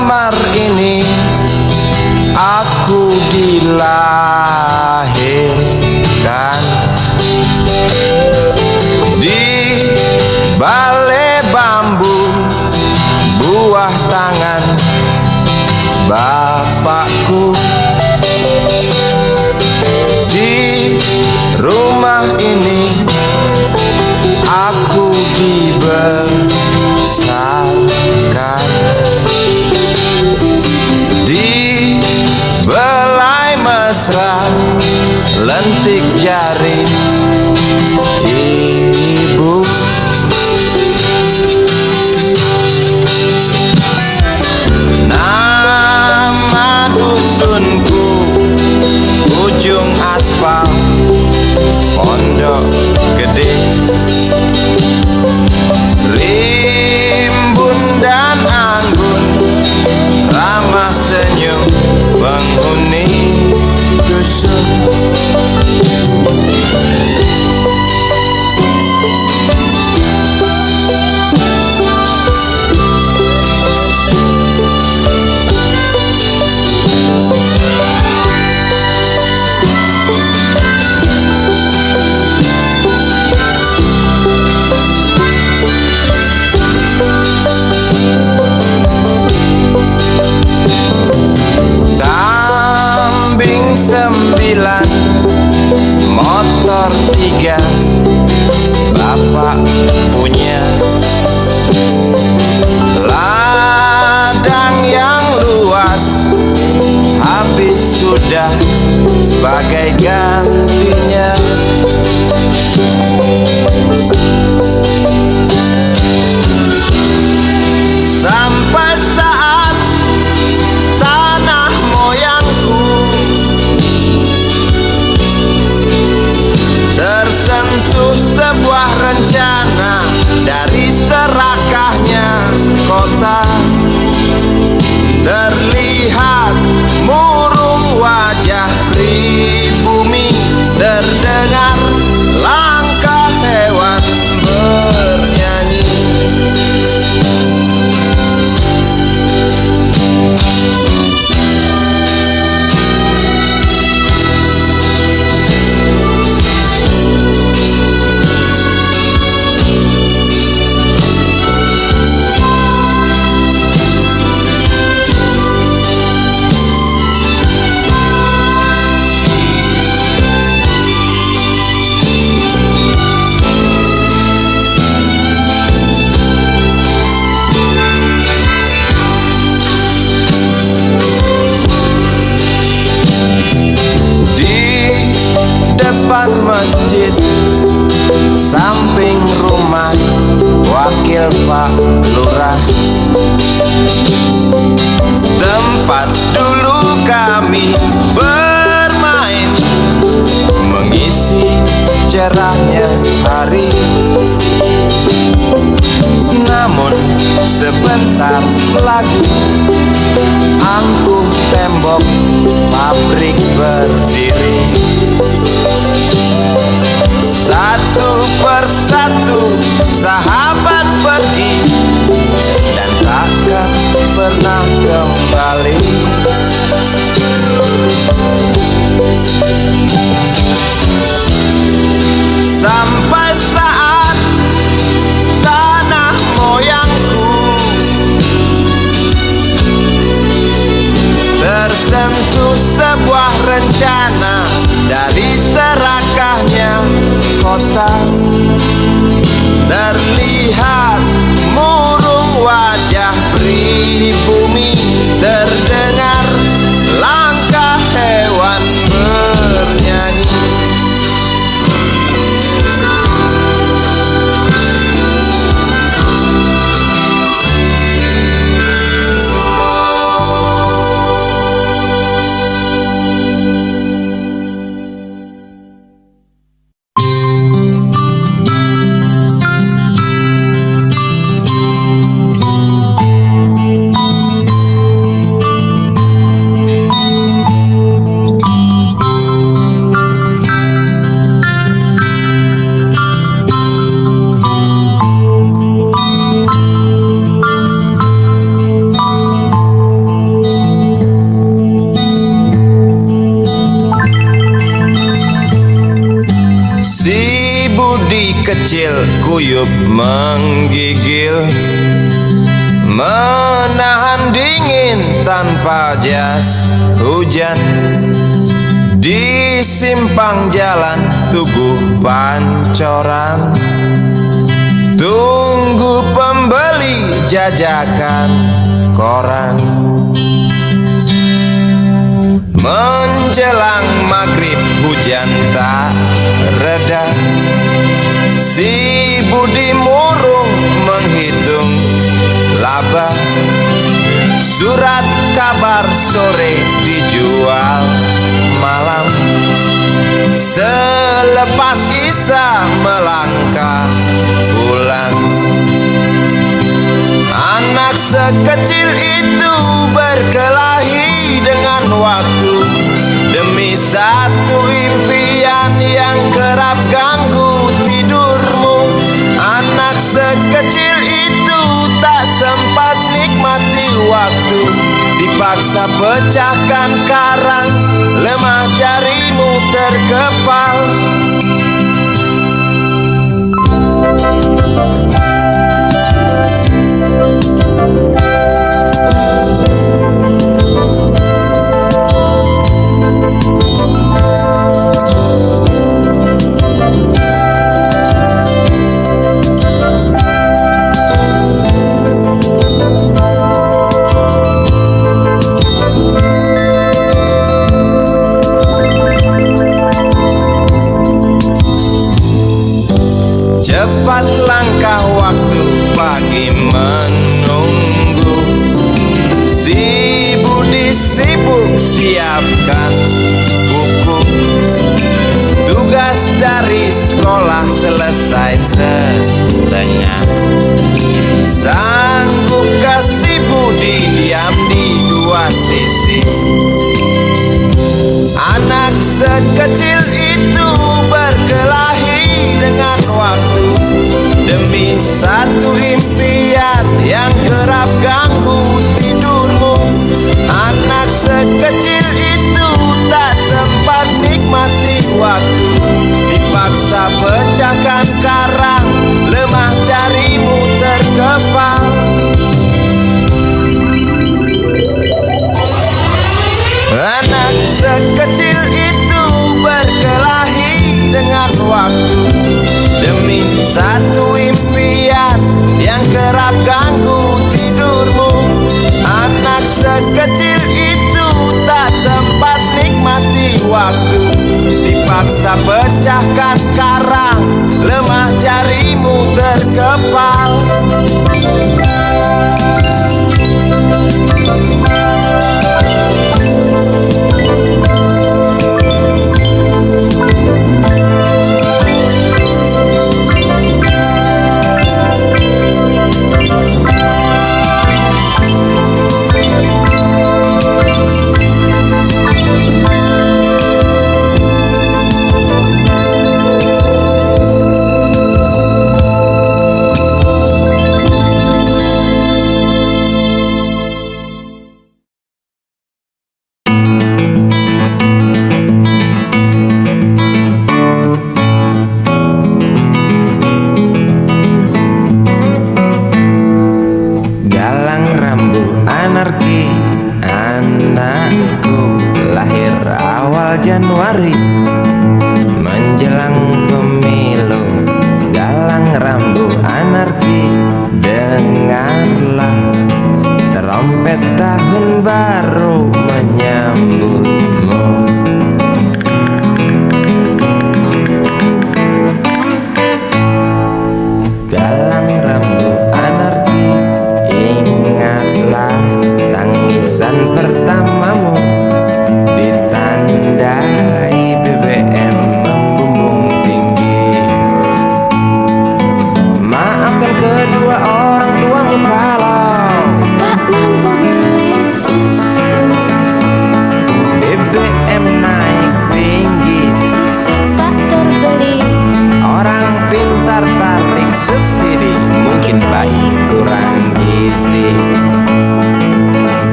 kamar ini aku dilahirkan, di balai bambu buah tangan bapakku. Di rumah ini aku dibesarkan, di belai mesra lentik jari ibu. Nama dusunku ujung aspal Pondok Gede. Rimbun dan anggun ramah senyum penghuni dusun. Kambing 9, motor 3, bapak punya. Ladang yang luas habis sudah sebagai gantinya. Sampai saat tanah moyangku tersentuh sebuah rencana dari serakahnya kota. Terlihat murung wajah pribumi, terdengar langkah hewan bernyanyi. Depan masjid samping rumah wakil Pak Lurah, tempat dulu kami bermain mengisi cerahnya hari. Namun sebentar lagi angkuh tembok pabrik berdiri. Satu persatu sahabat pergi dan takkan pernah kembali. Sampai saat tanah moyangku tersentuh sebuah rencana dari serakahnya kota. Terlihat kuyup menggigil, menahan dingin tanpa jas hujan. Di simpang jalan Tugu Pancoran, tunggu pembeli jajakan koran. Menjelang maghrib hujan tak reda, si Budi murung menghitung laba. Surat kabar sore dijual malam. Selepas Isya melangkah pulang. Anak sekecil itu berkelahi dengan waktu demi satu impian yang kerap ganggu tidurmu. Anak sekecil itu tak sempat nikmati waktu, dipaksa pecahkan karang, lemah jarimu terkepal. Cepat langkah waktu, pagi menunggu. Si Budi sibuk siapkan buku. Tugas dari sekolah selesai setengah. Sanggupkah si Budi diam di dua sisi? Anak sekecil itu berkelahi dengan waktu demi satu impian yang kerap ganggu tidurmu. Anak sekecil itu tak sempat nikmati waktu, dipaksa pecahkan karang, lemah jarimu terkepal. Anak sekecil itu berkelahi dengan waktu demi satu impian yang kerap ganggu tidurmu. Anak sekecil itu tak sempat nikmati waktu, dipaksa pecahkan karang, lemah jarimu terkepal. Anakku lahir awal Januari, menjelang pemilu. Galang rambu anarki, dengarlah trompet tahun baru menyambutmu. Galang rambu anarki, ingatlah tangisan pertamamu, ditandai BBM membumbung tinggi. Maafkan kedua orang tuamu kalau tak mampu beli susu. BBM naik tinggi, Susu tak terbeli. orang pintar tarik subsidi, mungkin baik kurang gizi.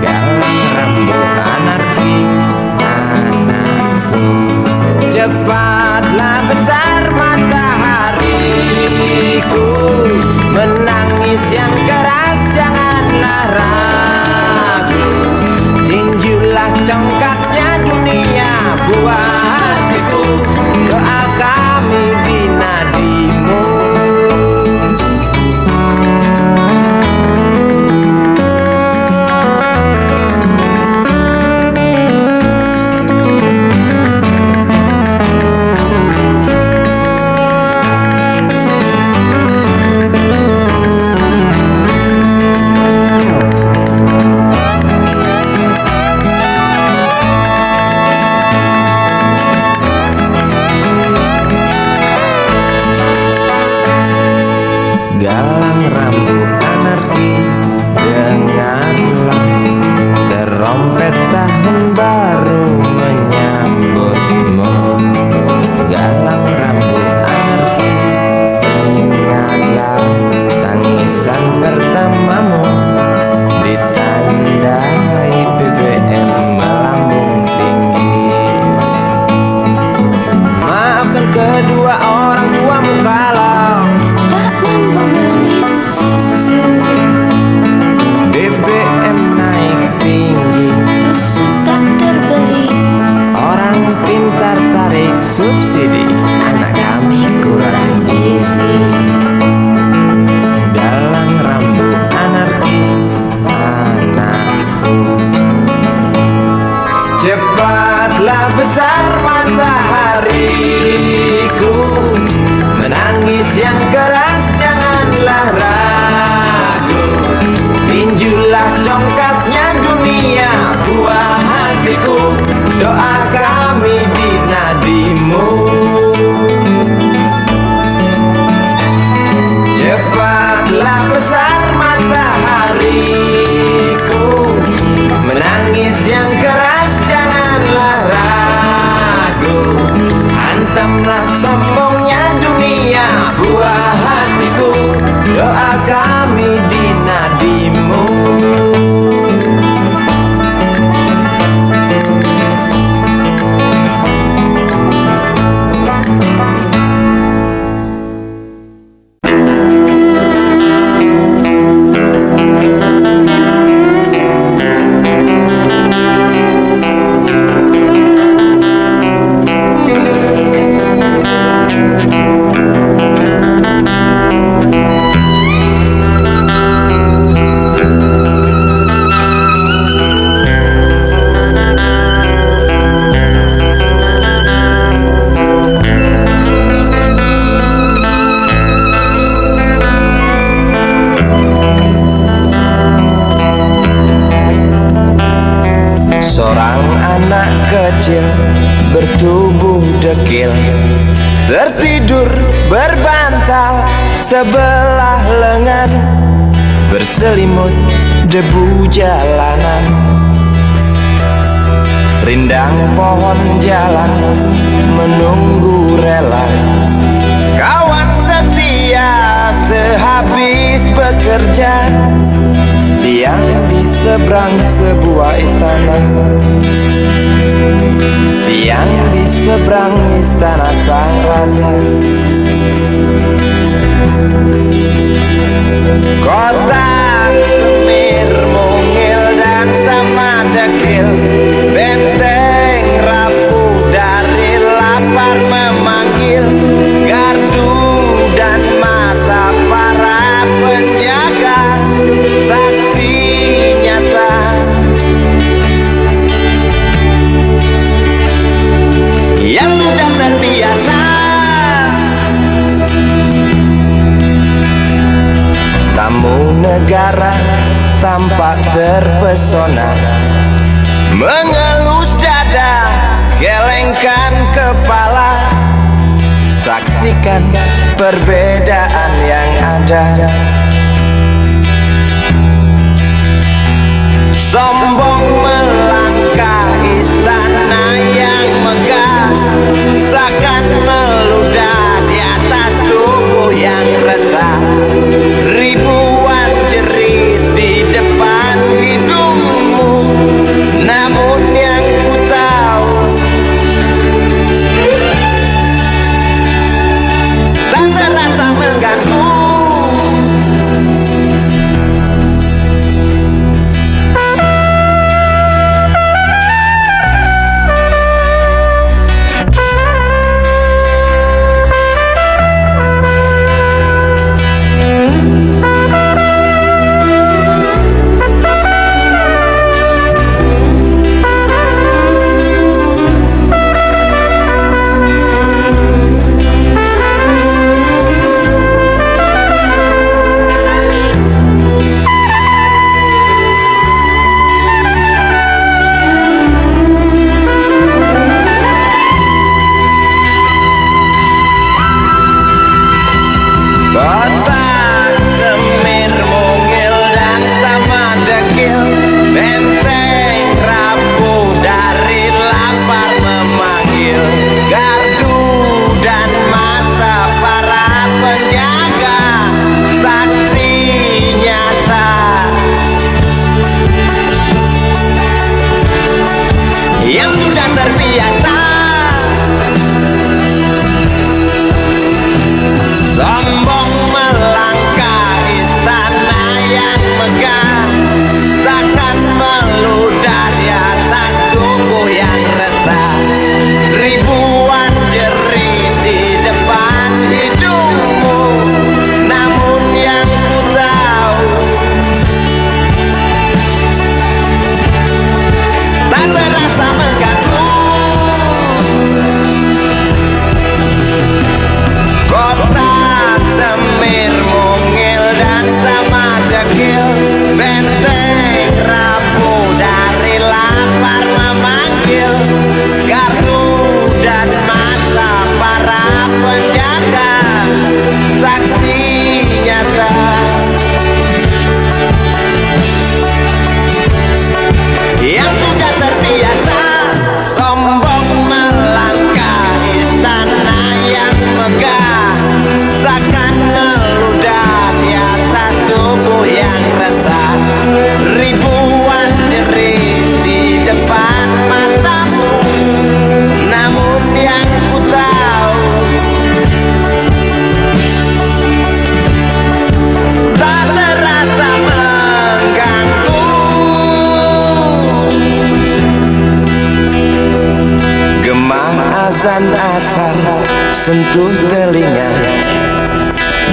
Galang rambu kecil bertubuh dekil, tertidur berbantal sebelah lengan, berselimut debu jalanan. Rindang pohon jalan menunggu rela, kawan setia sehabis bekerja. Siang di seberang sebuah istana, siang di seberang istana sang raja. Kota Semir mungil dan sama dekil, benteng rapuh dari lapar memanggil, gardu dan mata para penjaga, saksi nyata. Yang sudah terbiasa tamu negara tampak terpesona, mengelus dada, gelengkan kepala, saksikan perbedaan yang ada. Sombong melangkah istana yang megah, seakan meludah di atas tubuh yang resah. Ribuan jerit di depan hidungmu, namun yang ku tahu tak terasa mengganggu. Kota Semir mungil dan sama dekil, benteng rapuh dari lapar memanggil, gardu dan mata para penjaga, saksi nyata. Yang sudah terbiasa sombong melangkah istana yang megah, seakan meludah di atas tubuh yang resah. Ribuan jerit di depan hidungmu, namun yang ku tahu tak terasa mengganggu. Kota Semir mungil dan sama dekil, benteng rapuh dari lapar memanggil, gardu dan mata para penjaga, saksi nyata. Yang sudah terbiasa sombong melangkah istana yang megah, seakan meludah di atas tubuh yang resah. Ribuan jerit di depan matamu, namun yang ku tahu tak terasa mengganggu. Gema azan asar sentuh telinga,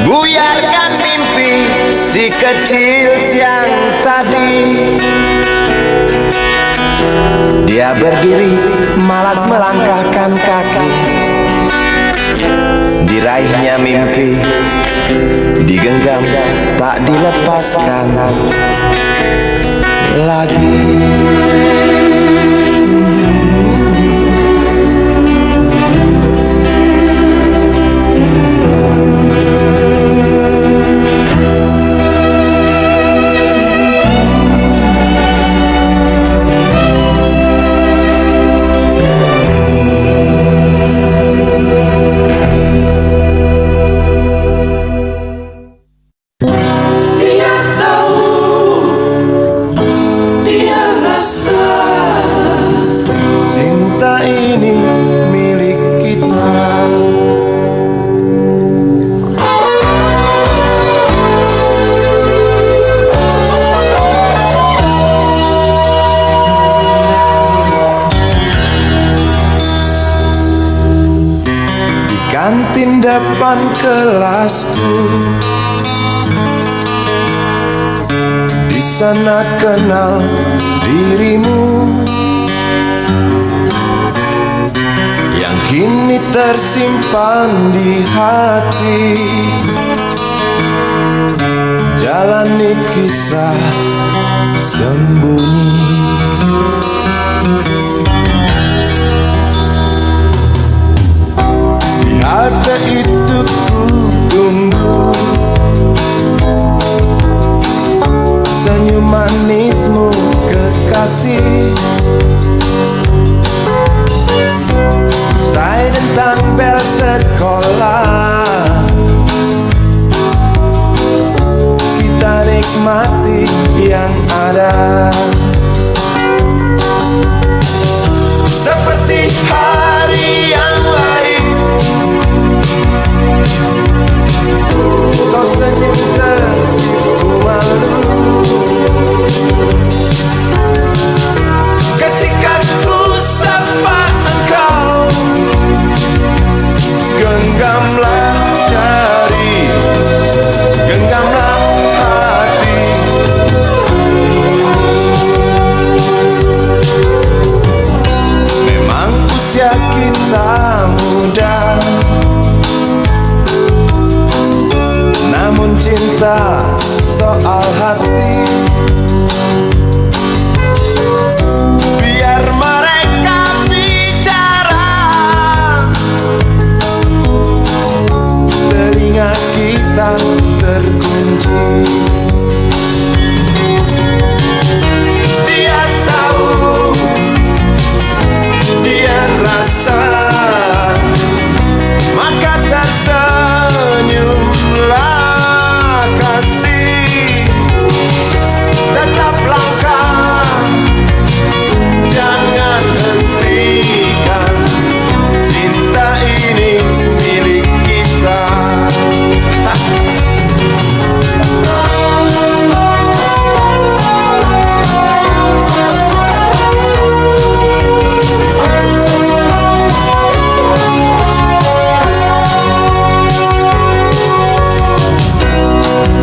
buyarkan mimpi si kecil yang tadi. Dia berdiri malas melangkahkan kaki, diraihnya mimpi, digenggam tak dilepaskan lagi. depan kelasku. Di sana kenal dirimu yang kini tersimpan di hati. Jalani kisah sembunyi. Di halte itu ku tunggu senyum manismu kekasih. Usai tentang bel sekolah, kita nikmati yang ada. Seperti hari yang lain, kau senyum tersipu malu ketika ku sapa engkau. Genggamlah jari, genggamlah hati. Memang usia kita muda, namun cinta soal hati. Biar mereka bicara, telinga kita terkunci. Dia tahu, dia rasa, maka tersenyumlah kasih. Tetap langkah, jangan hentikan, cinta ini milik kita.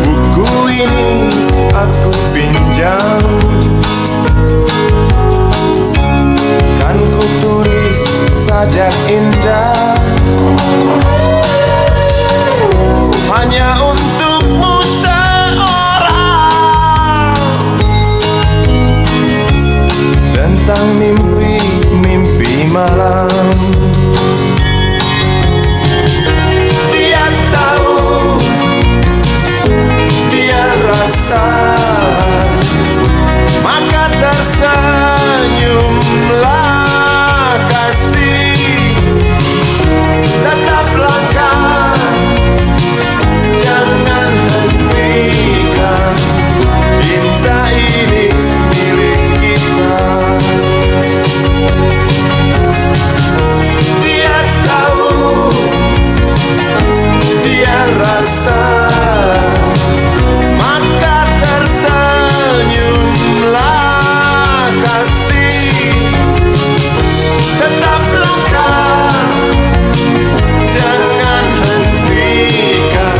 Buku ini aku pinjam, kan ku tulis sajak indah, hanya untukmu seorang, tentang mimpi-mimpi malam. Dia tahu, dia rasa, maka tersenyumlah kasih. Tetap langkah, jangan hentikan, cinta ini milik kita. Dia tahu, dia rasa, maka tersenyumlah kasih. Tetap langkah, jangan hentikan,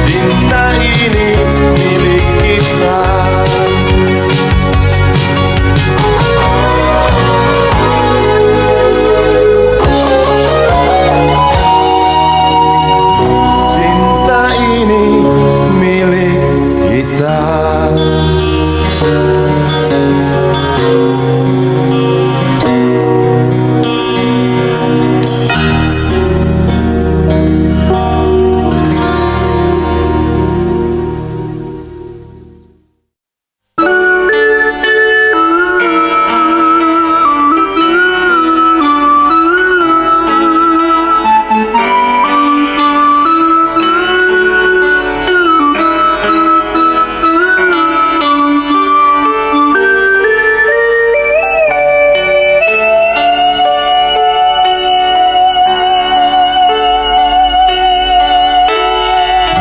cinta ini milik kita. Cinta ini milik kita.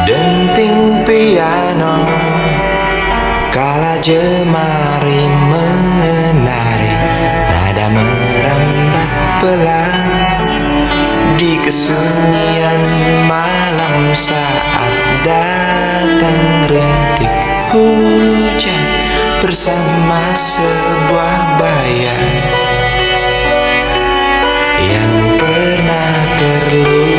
Denting piano kala jemari menari, nada merambat pelan di kesunyian Namun saat datang rintik hujan bersama sebuah bayang yang pernah terlupakan,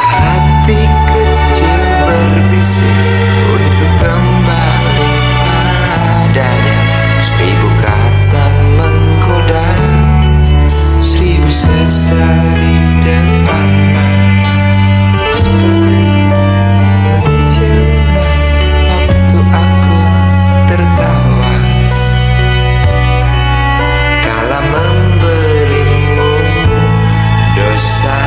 hati kecil berbisik untuk kembali padanya. 1000 kata menggoda, 1000 sesal di depan mata, seperti menjelma waktu aku tertawa kala memberimu dosa.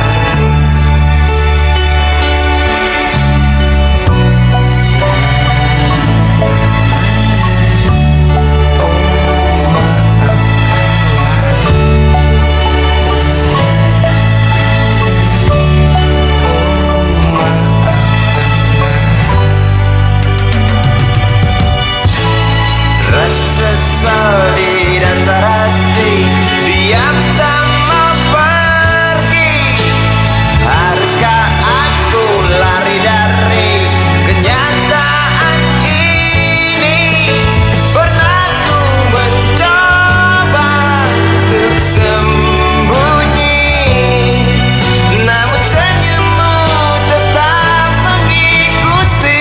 Sesal di dasar hati, diam tak mau pergi. Haruskah aku lari dari kenyataan ini? Pernah ku mencoba untuk sembunyi, namun senyummu tetap mengikuti.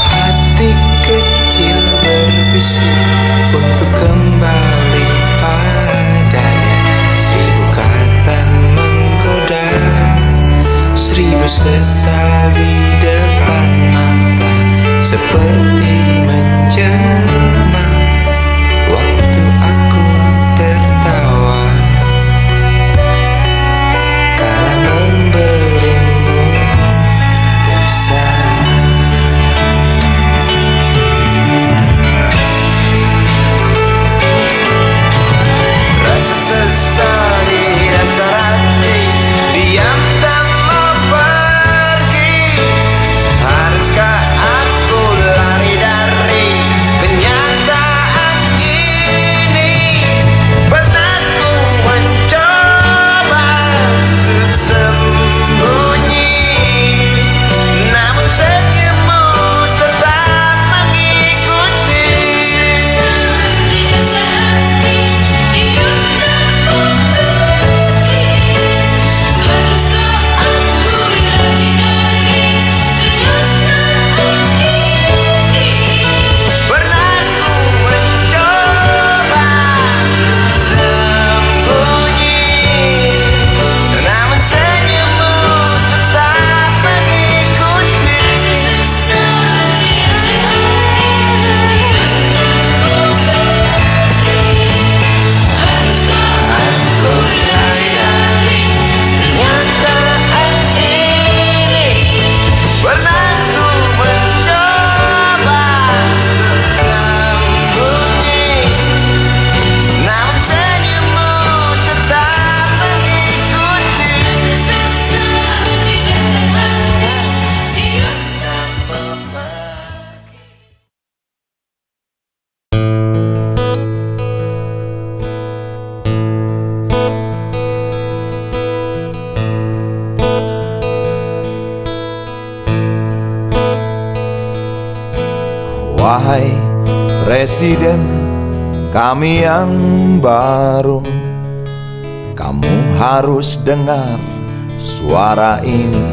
Hati kecil berbisik untuk kembali padanya. 1000 kata menggoda, 1000 sesal di depan mata, seperti menjelma waktu aku tertawa kala memberimu dosa. Rasa sesal di dasar hati, diam tak mau pergi. Haruskah aku lari dari kenyataan ini? Pernah ku mencoba untuk sembunyi, namun senyummu tetap mengikuti. Pernah ku mencoba sembunyi, namun senyummu tetap mengikuti. Aku lari dari kenyataan ini. Pernah ku mencoba untuk sembunyi, namun senyummu tetap mengikuti. Wahai Presiden kami yang baru, kamu harus dengar suara ini.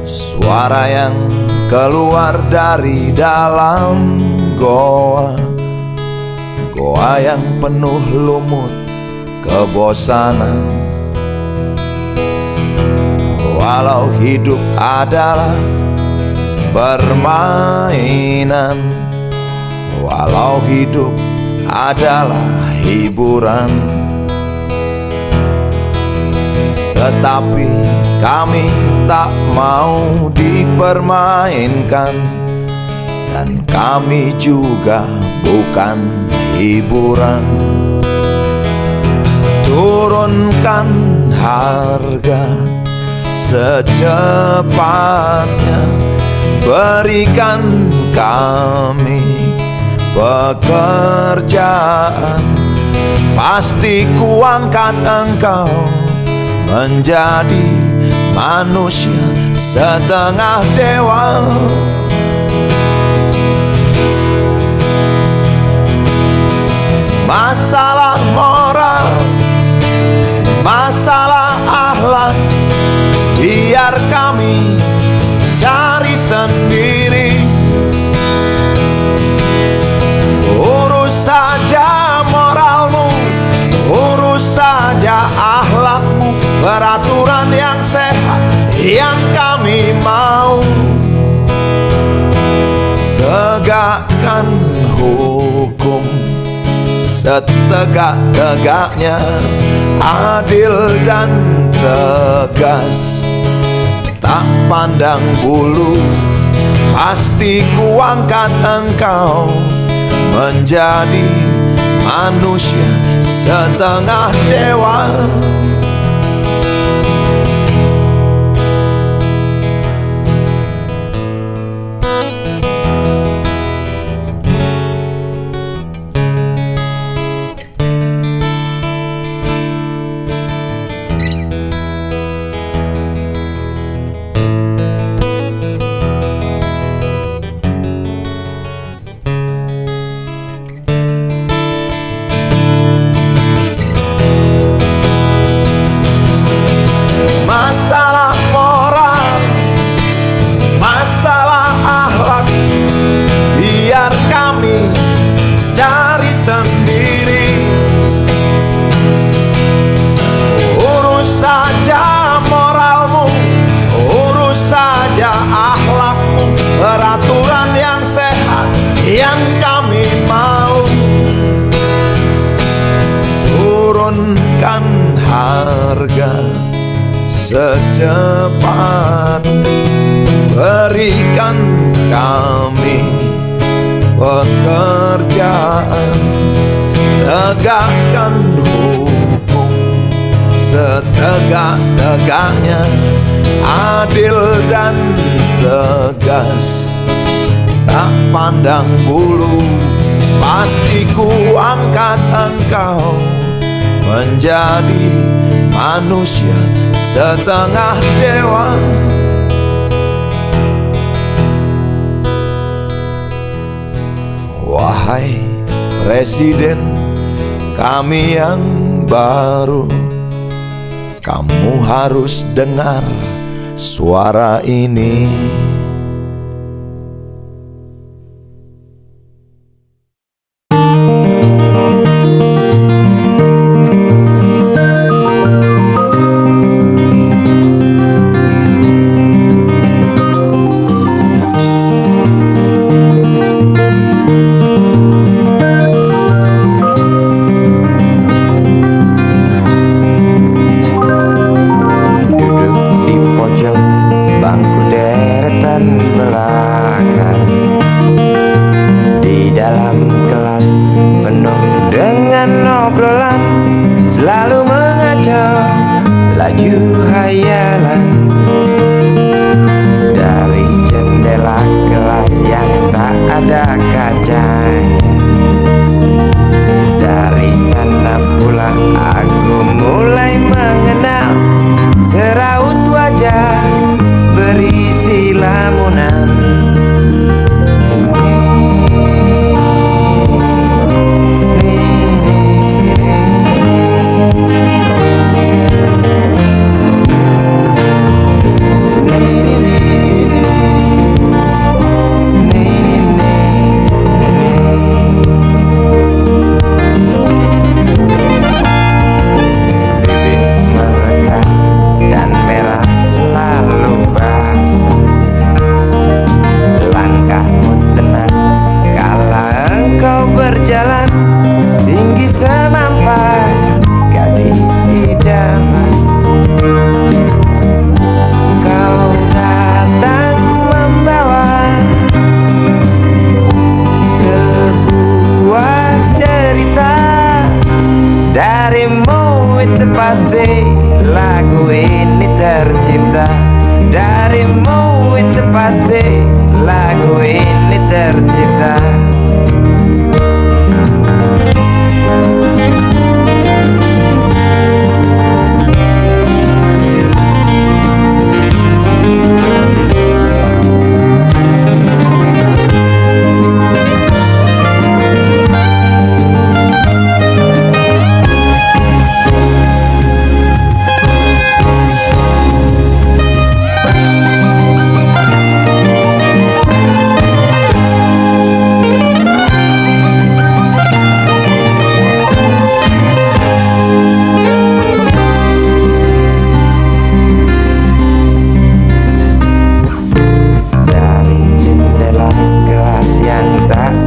Suara yang keluar dari dalam goa, goa yang penuh lumut kebosanan. Walau hidup adalah permainan. Walau hidup adalah hiburan, tetapi kami tak mau dipermainkan. Dan kami juga bukan hiburan. Turunkan harga secepatnya, berikan kami pekerjaan. Pasti kuangkat engkau menjadi manusia setengah dewa. Masalah moral, masalah akhlak, biar kami cari sendiri. Urus saja moralmu, urus saja akhlakmu, peraturan yang sehat yang kami mau. Tegakkan hukum setegak-tegaknya, adil dan tegas, tak pandang bulu. Pasti kuangkat engkau menjadi manusia setengah dewa. Masalah moral, masalah akhlak, biar kami cari sendiri. Urus saja moralmu, urus saja akhlakmu, peraturan yang sehat yang kami mau. Turunkan harga secepat, berikan kami pekerjaan. Tegakkan hukum setegak-tegaknya, adil dan tegas, tak pandang bulu. Pasti kuangkat engkau menjadi manusia setengah dewa. Wahai Presiden kami yang baru, kamu harus dengar suara ini. Selalu mengacau laju hayalan dari jendela kelas yang tak ada kacanya. Dari sana pula aku mulai mengenal seraut wajah berisi lamunan. itu pasti lagu ini tercipta. Darimu itu pasti lagu ini tercipta.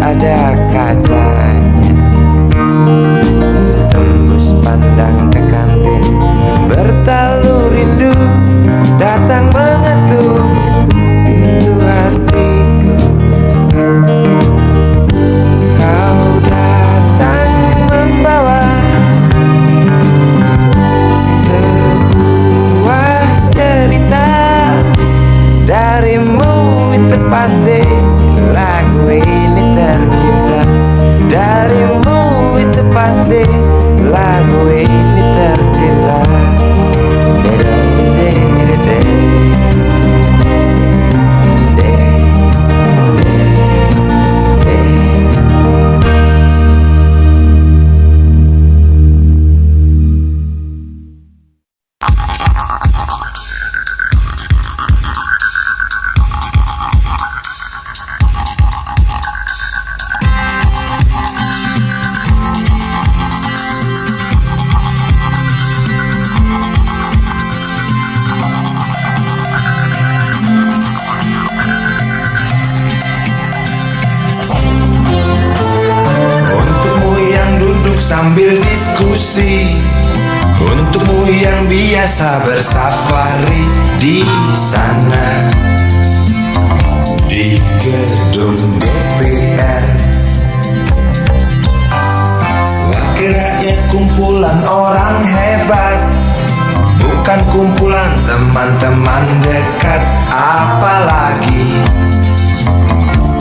Ada kacanya, tembus pandang ke kantin, bertalu rindu datang mengetuk pintu hatiku. Kau datang membawa sebuah cerita. Darimu itu pasti lagu ini tercipta. Darimu itu pasti lagu ini tercipta. Sambil diskusi, untukmu yang biasa bersafari di sana, di gedung DPR. Wakil rakyat kumpulan orang hebat, bukan kumpulan teman-teman dekat. Apalagi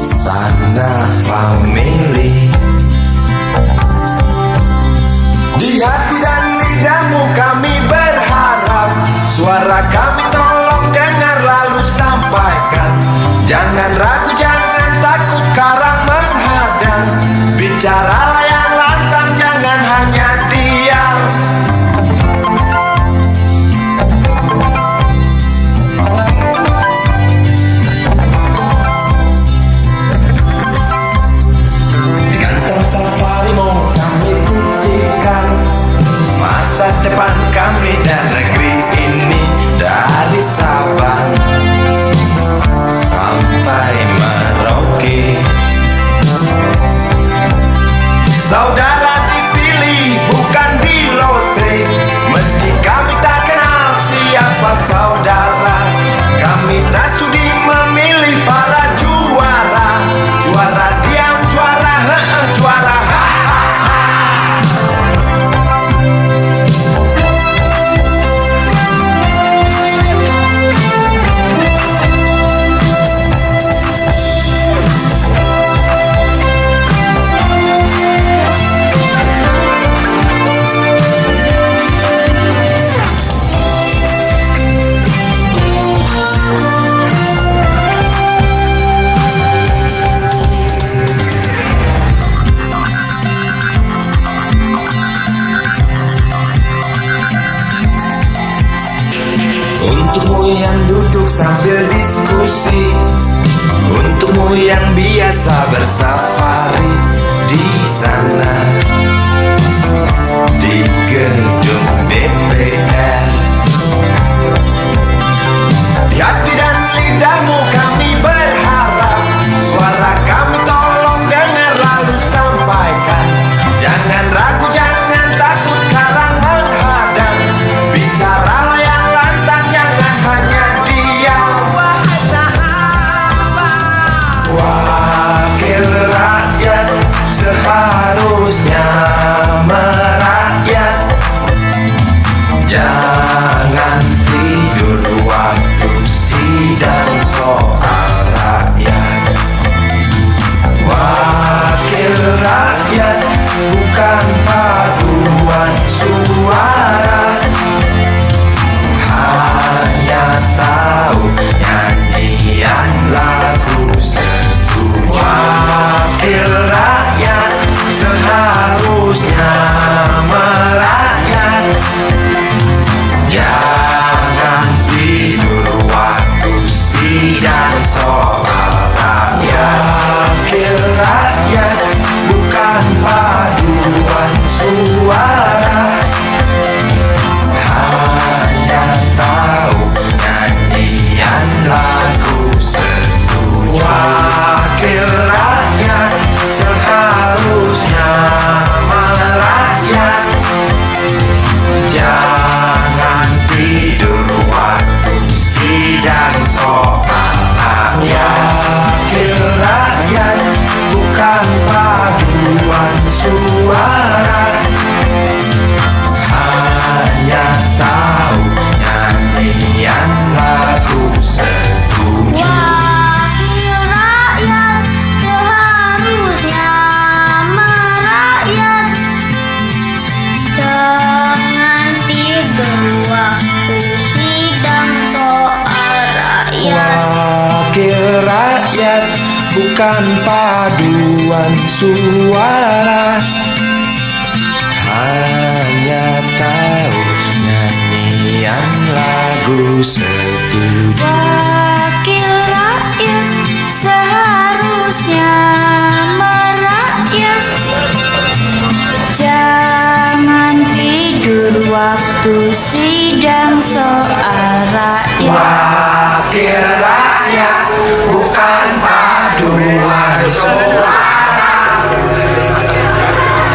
sana family. Di hati dan lidahmu kami berharap, suara kami tolong dengar lalu sampaikan. Jangan ragu, jangan takut karang menghadang. Bicaralah yang lantang, jangan hanya diam. Kantong safarimu kami titipkan, masa depan kami dan negeri ini. Dari Sabang sampai Merauke, saudara dipilih bukan di lotre. Meski kami tak kenal siapa saudara, kami tak sudi memilih para juara. Juara diam, juara juara. Untukmu yang duduk sambil diskusi, untukmu yang biasa bersafari di sana, di gedung DPR. Di hati dan lidahmu kami berharap, suara kami tolong dengar lalu sampaikan. Jangan ragu, jangan takut karang menghadang. Bicaralah yang lantang, jangan hanya diam. Wahai sahabat, wakil rakyat seharusnya merakyat. bukan paduan suara, hanya tahu nyanyian lagu setuju. Wakil rakyat seharusnya merakyat. Jangan tidur waktu sidang soal rakyat. Wakil rakyat bukan paduan suara,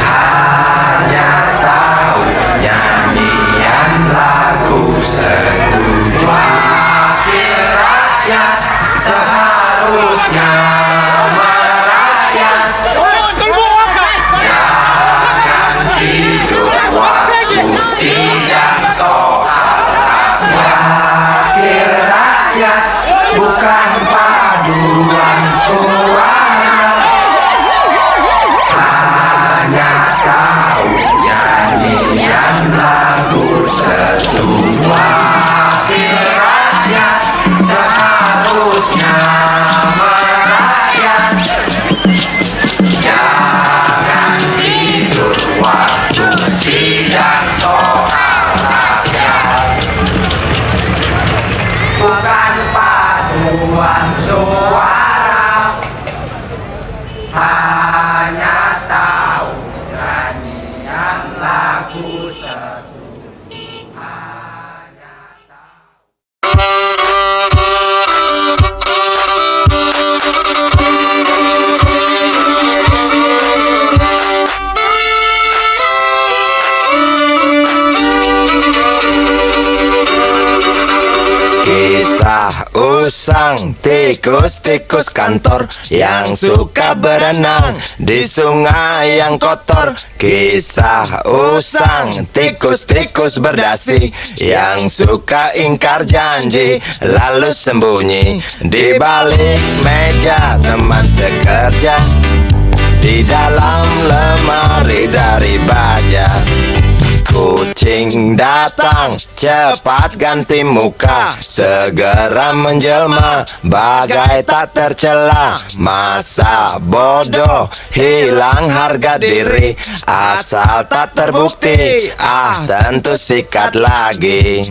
hanya tahu nyanyian lagu setuju. Wakil rakyat seharusnya merakyat. Jangan tidur waktu sidang soal rakyat. Wakil rakyat bukan paduan suara, hanya tahu nyanyian lagu setuju. Wakil rakyat seharusnya merakyat. Jangan tidur waktu sidang soal rakyat. Bukan paduan suara, hanya tahu nyanyian lagu setuju. Hanya tahu. Kisah usang tikus-tikus kantor yang suka berenang di sungai yang kotor. Kisah usang tikus-tikus berdasi yang suka ingkar janji lalu sembunyi di balik meja teman sekerja, di dalam lemari dari baja. Kucing datang, cepat ganti muka, segera menjelma, bagai tak tercela. Masa bodoh, hilang harga diri, asal tak terbukti, tentu sikat lagi.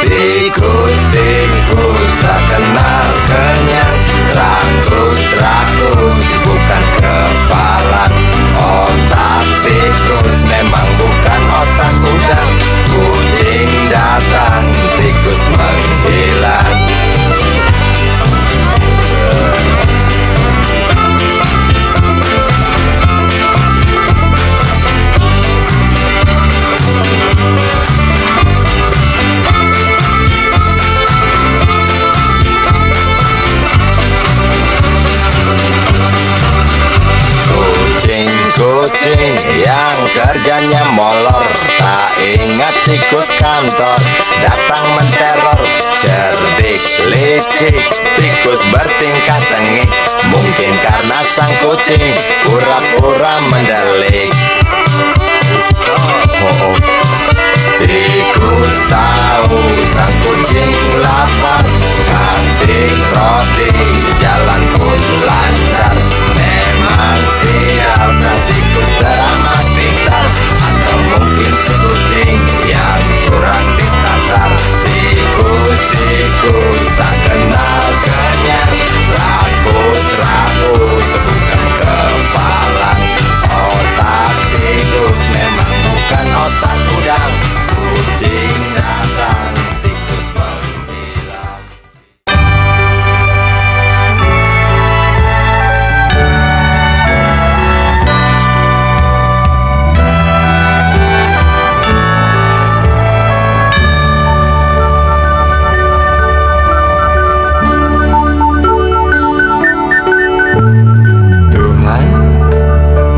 Tikus-tikus tak kenal kenyang, rakus-rakus bukan kepalang. Otak tikus memang bukan otak udang. Kucing datang, tikus menghilang. Kucing yang kerjanya molor, tak ingat tikus kantor datang menteror. Cerdik, licik, tikus bertingkah tengik, mungkin karena sang kucing pura-pura mendelik. Tikus tahu sang kucing lapar, kasih roti, jalan pun lancar. Memang sial sang tikus teramat pintar, atau mungkin si kucing yang kurang ditatar. Tikus-tikus tak kenal kenyang, rakus-rakus bukan kepalang. Otak tikus memang bukan otak udang. Kucing datang, tikus menghilang. Tuhan,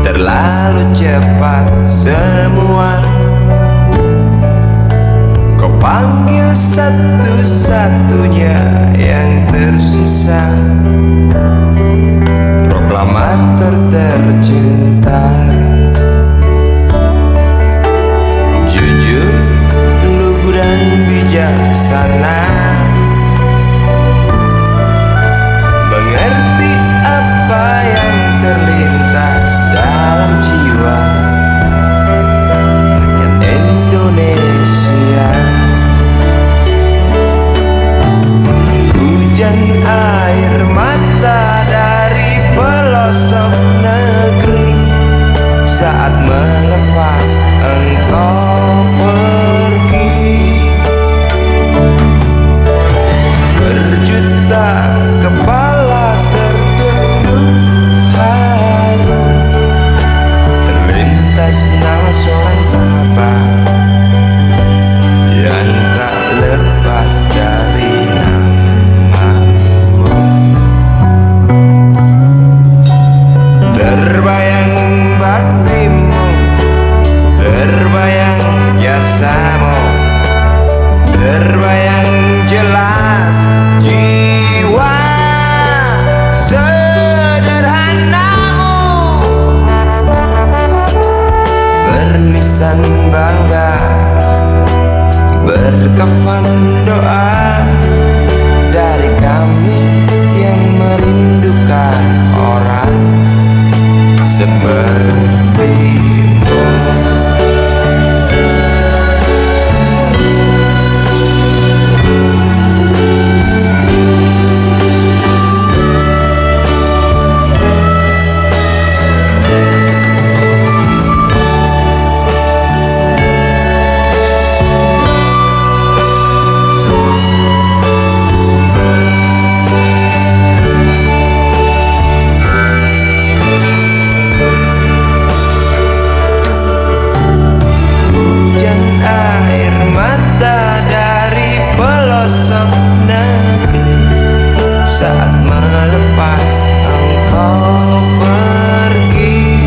terlalu cepat semua. Kau panggil satu-satunya yang tersisa, proklamator tercinta. Jujur, lugu dan bijaksana, bernisan bangga, berkafan doa dari kami yang merindukan orang sepertimu. Saat melepas engkau pergi,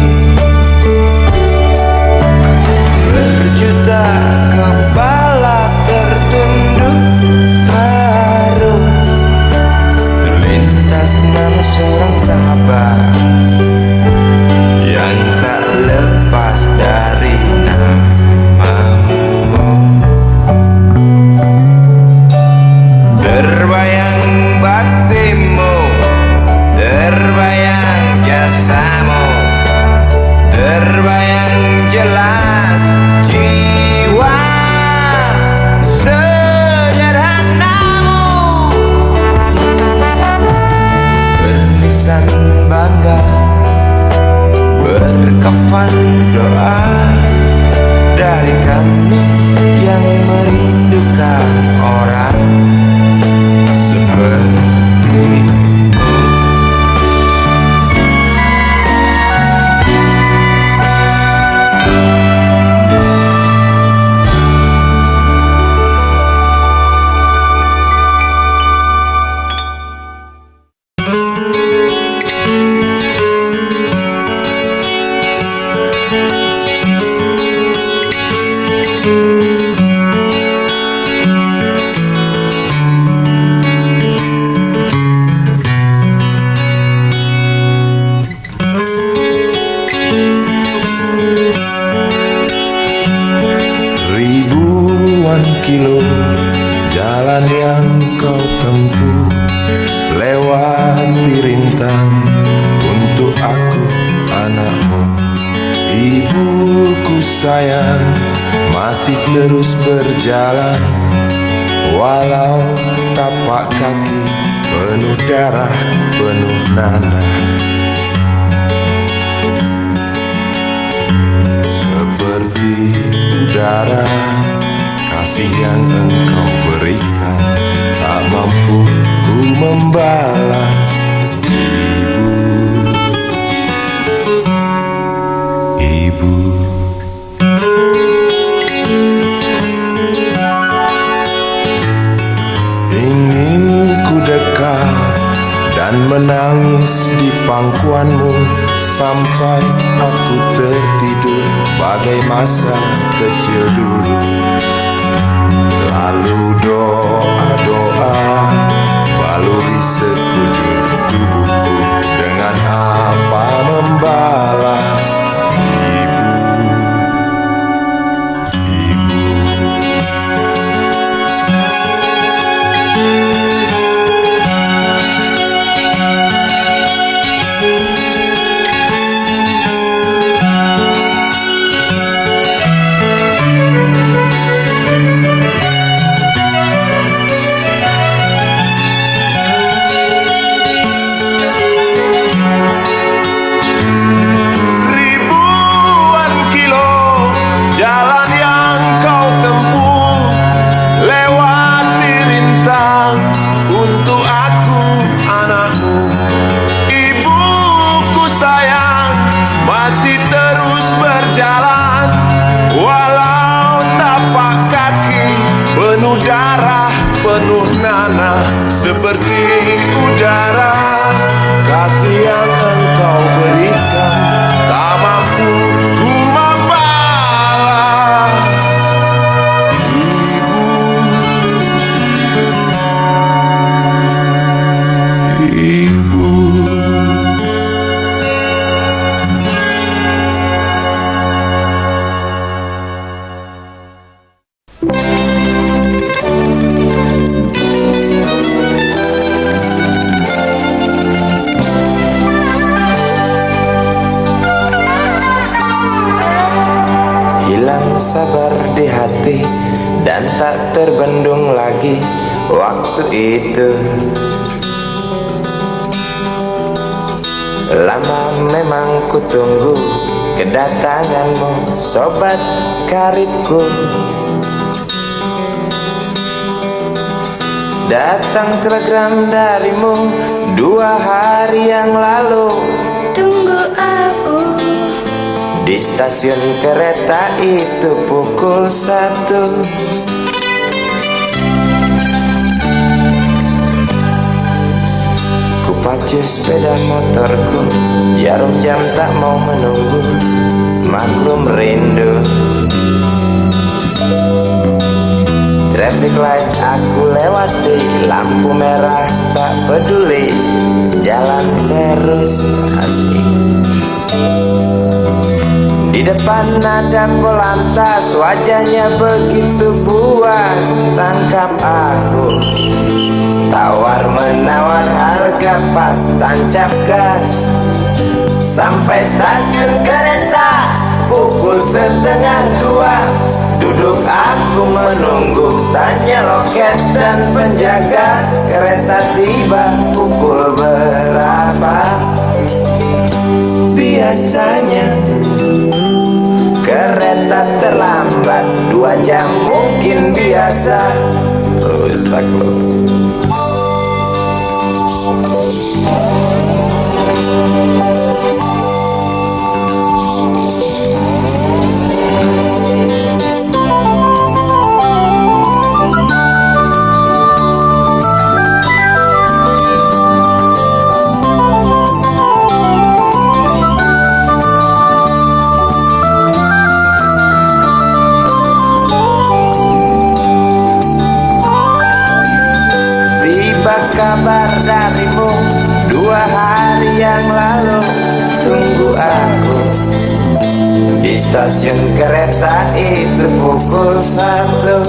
berjuta kepala tertunduk haru, terlintas nama seorang sahabat yang tak lepas dari namamu. Terbayang baktimu, terbayang jasamu, terbayang jelas jiwa sederhanamu. Bernisan bangga, berkafan doa dari kami yang merindukan orang seperti. Kilo jalan yang kau tempuh, lewati rintang untuk aku anakmu. Ibuku sayang masih terus berjalan, walau tapak kaki penuh darah, penuh nanah. Seperti udara kasih yang engkau berikan, tak mampu ku membalas. Ibu, ingin ku dekat dan menangis di pangkuanmu sampai aku tertidur bagai masa kecil dulu. Lalu doa-doa baluri sekujur tubuhku, dengan apa membalas ibu, ibu. Seperti udara, kasih yang engkau berikan tak mampu ku membalas. Ibu, ibu. sabar di hati dan tak terbendung lagi waktu itu. Lama memang ku tunggu kedatanganmu, sobat karibku. Datang telegram darimu 2 hari yang lalu. Tunggu aku. Di stasiun kereta itu pukul 1. Ku pacu sepeda motorku, jarum jam tak mau menunggu, maklum rindu. Traffic light aku lewati, lampu merah tak peduli, jalan terus asik. Di depan ada polantas, wajahnya begitu buas, tangkap aku. Tawar menawar harga pas, tancap gas. Sampai stasiun kereta pukul 1:30. Duduk aku menunggu, tanya loket dan penjaga, kereta tiba pukul berapa? Biasanya kereta terlambat 2 jam mungkin biasa. Rusak loh. Kabar darimu 2 hari yang lalu. Tunggu aku di stasiun kereta itu pukul 1.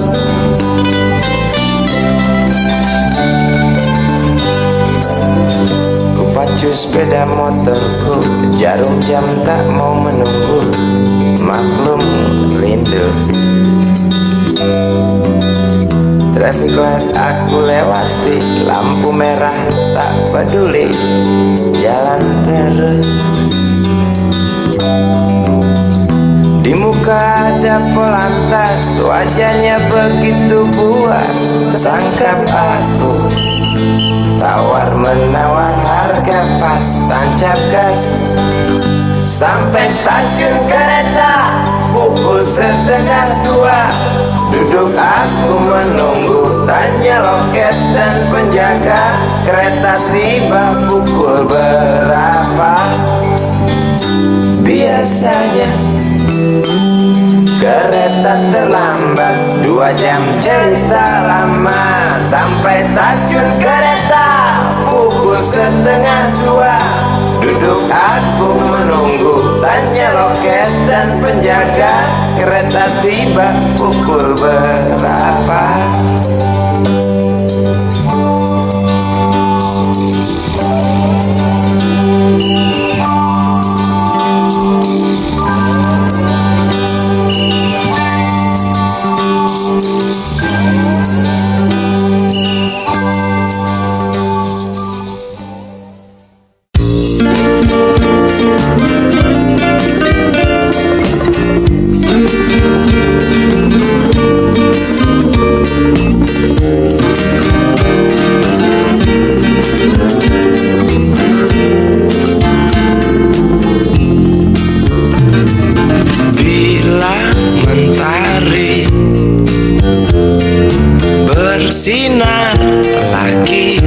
Ku pacu sepeda motorku, jarum jam tak mau menunggu, maklum rindu. Traffic light aku lewati, lampu merah tak peduli, jalan terus. Di muka ada polantas, wajahnya begitu buas, tangkap aku. Tawar menawar harga pas, tancap gas. Sampai stasiun kereta pukul 1:30. Duduk aku menunggu, tanya loket dan penjaga, kereta tiba pukul berapa? Biasanya kereta terlambat 2 jam, cerita lama. Sampai stasiun kereta pukul 1:30. Duduk aku menunggu, tanya loket dan penjaga, kereta tiba pukul berapa? Bersinar lagi,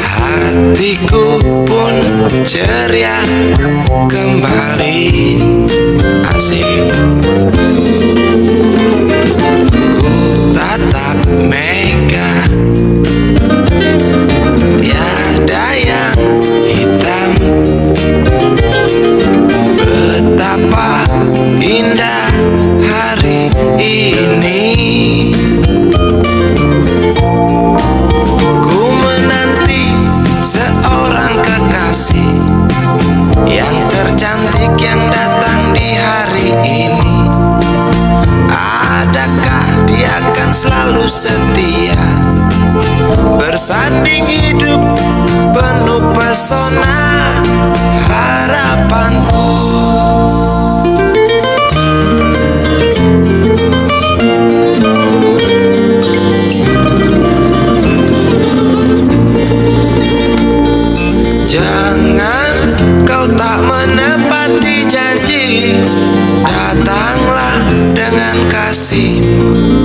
hatiku pun ceria kembali. Asik. Ku tatap mega, tiada yang hitam. Betapa indah hari ini. Ku menanti seorang kekasih yang tercantik yang datang selalu setia, bersanding hidup penuh pesona harapanku. Jangan kau tak menepati janji, datanglah dengan kasihmu.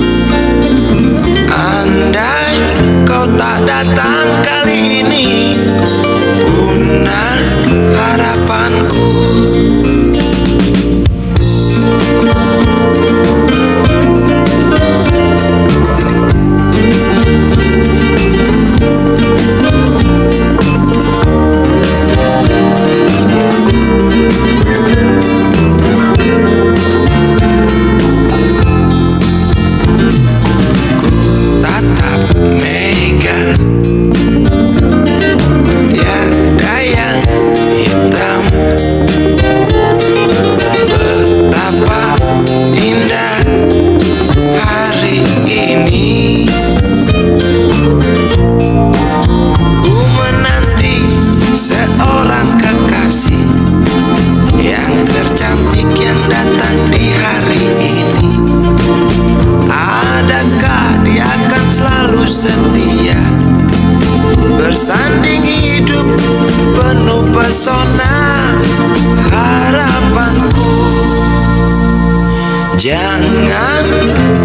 Andai kau tak datang kali ini, punah harapanku. Setia, bersanding hidup penuh pesona harapanku. Jangan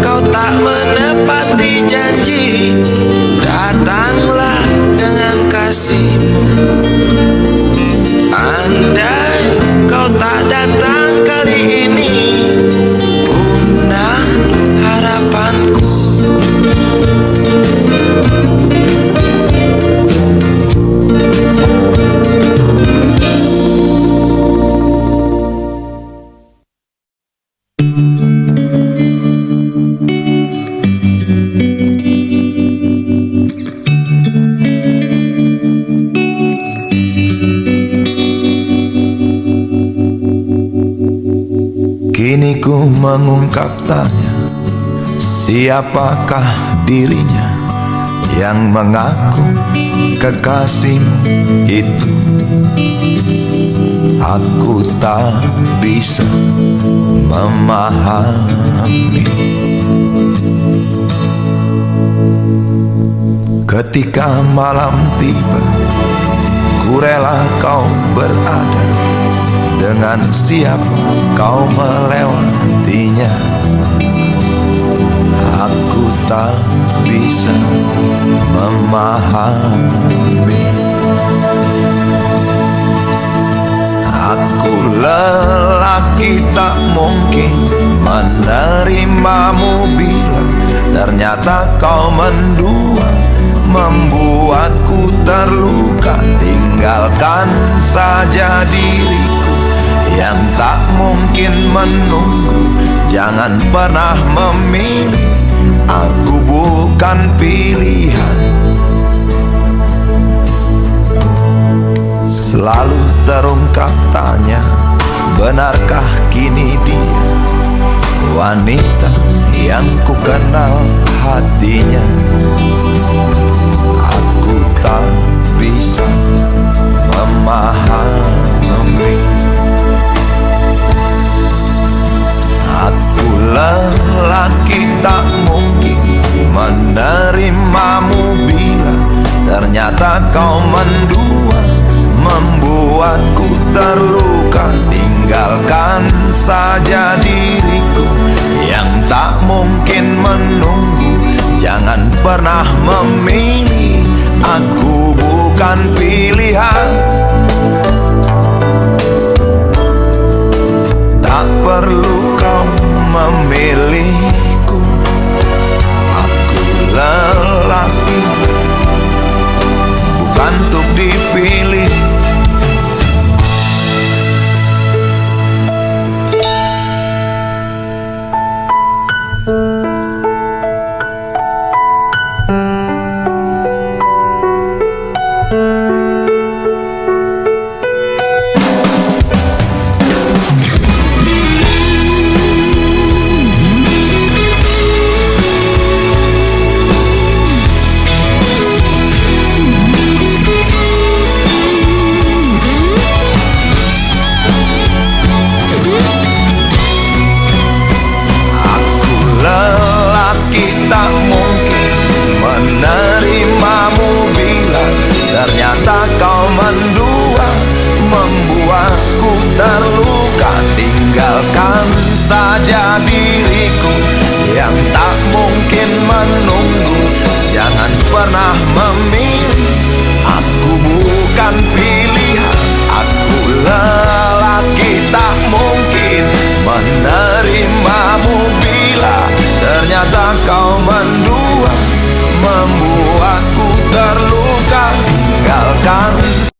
kau tak menepati janji, datanglah dengan kasihmu. Andai kau tak datang kali ini, punah harapanku. Kini ku mengungkap tanya, siapakah dirinya yang mengaku kekasihmu itu? Aku tak bisa memahami. Ketika malam tiba, ku rela kau berada. Dengan siapa kau melewatinya? Aku tak bisa memahami. Aku lelaki tak mungkin menerimamu bila ternyata kau mendua, membuatku terluka. Tinggalkan saja diriku yang tak mungkin menunggu. Jangan pernah memilih, aku bukan pilihan. Selalu terungkap tanya, benarkah kini dia wanita yang ku kenal hatinya? Aku tak bisa memahami. Aku lelaki tak mungkin menerimamu bila ternyata kau mendua, membuatku terluka. Tinggalkan saja diriku yang tak mungkin menunggu. Jangan pernah memilih, aku bukan pilihan. Tak perlu kau memilihku, aku lelaki bukan untuk dipilih. aku terluka, tinggalkan saja diriku yang tak mungkin menunggu. Jangan pernah memilih, aku bukan pilihan.